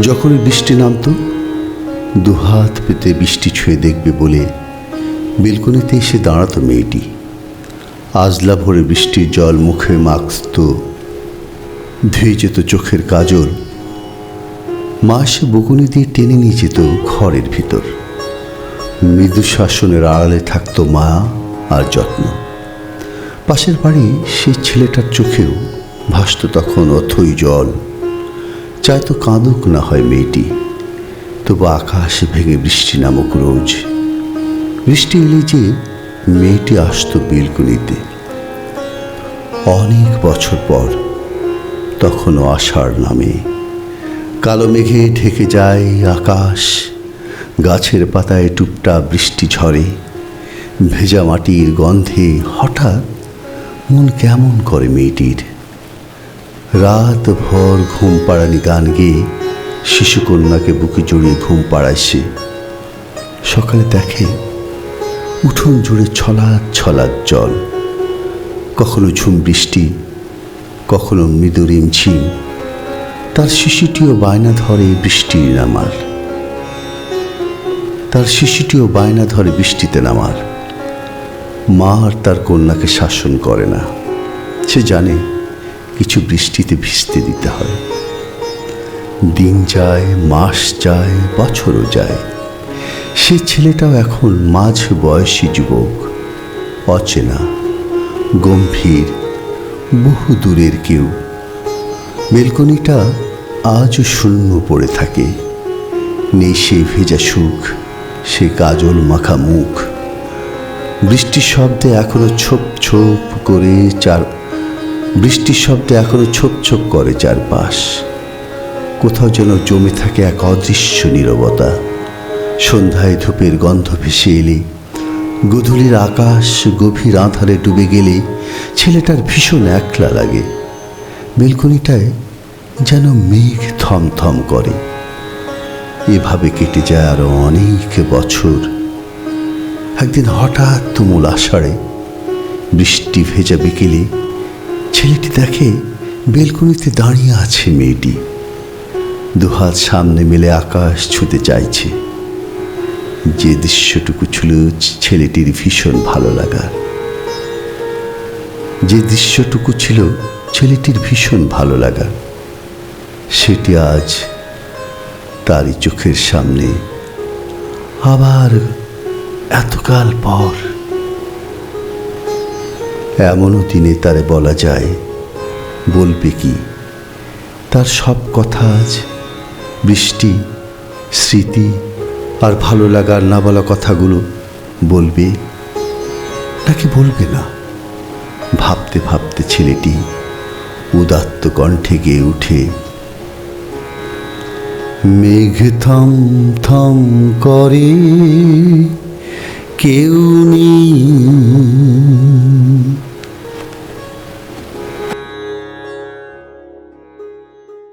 যখনই বৃষ্টি নামত, দুহাত পেতে বৃষ্টি ছুঁয়ে দেখবে বলে বেলকনিতে এসে দাঁড়াতো মেয়েটি। আজলা ভরে বৃষ্টির জল মুখে মাখত, ধুয়ে যেত চোখের কাজল। মা সে বকুনি দিয়ে টেনে নিয়ে যেত ঘরের ভিতর। মৃদু শাসনের আড়ালে থাকতো মায়া আর যত্ন। পাশের বাড়ি সেই ছেলেটার চোখেও ভাসত তখন অথই জল। চাইতো কাঁদুক না হয় মেয়েটি, তবু আকাশে ভেঙে বৃষ্টি নামক রোজ। বৃষ্টি এলে যে মেয়েটি আসতো বেলকনিতে। অনেক বছর পর তখনও আষাঢ় নামে, কালো মেঘে ঢেকে যায় আকাশ, গাছের পাতায় টুপটা বৃষ্টি ঝরে। ভেজা মাটির গন্ধে হঠাৎ মন কেমন করে মেয়েটির। রাত ভর ঘুম পাড়ানি গান গেয়ে শিশুকন্যাকে বুকে জড়িয়ে ঘুম পাড়ায় সে। সকালে দেখে উঠোন জুড়ে ছলাৎ ছলাৎ জল, কখনো ঝুম বৃষ্টি, কখনো মৃদু রিমঝিম। তার শিশুটিও বায়না ধরে বৃষ্টির নামার, তার শিশুটিও বায়না ধরে বৃষ্টিতে নামার। মা আর তার কন্যাকে শাসন করে না, সে জানে কিছু বৃষ্টিতে ভিজতে দিতে হয়। দিন যায়, মাস যায়, বছরও যায়। সে ছেলেটাও এখন মাঝ বয়সী যুবক, অচেনা, গম্ভীর, বহু দূরের কেউ। বেলকনিটা আজও শূন্য পড়ে থাকে। নেই সেই ভেজা সুখ, সে কাজল মাখা মুখ। বৃষ্টির শব্দে এখনো ছোপ ছোপ করে ছোপ ছোপ করে চারপাশ। কোথাও যেন জমে থাকে এক অদৃশ্য নীরবতা। সন্ধ্যায় ধূপের গন্ধ ভেসে এলে, গোধূলির আকাশ গভীর আঁধারে ডুবে গেলে ছেলেটার ভীষণ একলা লাগে। বেলকনিটায় যেন মেঘ থমথম করে। এভাবে কেটে যায় আরো অনেক বছর। একদিন হঠাৎ তুমুল আষাঢ়ে বৃষ্টি ভেজা বিকেলে ছেলেটি দেখে বেলকনিতে দাঁড়িয়ে আছে মেয়েটি। দুহাত সামনে মেলে আকাশ ছুঁতে চাইছে। যে দৃশ্যটুকু ছিল ছেলেটির ভীষণ ভালো লাগার, সেটি আজ তারই চোখের সামনে আবার এতকাল পর। এমনও দিনে তারে বলা যায়, বলবে কি তার সব কথা আজ বৃষ্টি, স্মৃতি আর ভালো লাগার না বলা কথাগুলো বলবে নাকি বলবে না। ভাবতে ভাবতে ছেলেটি উদাত্ত কণ্ঠে গেয়ে উঠে, মেঘ থম থম করে, কেউ নেই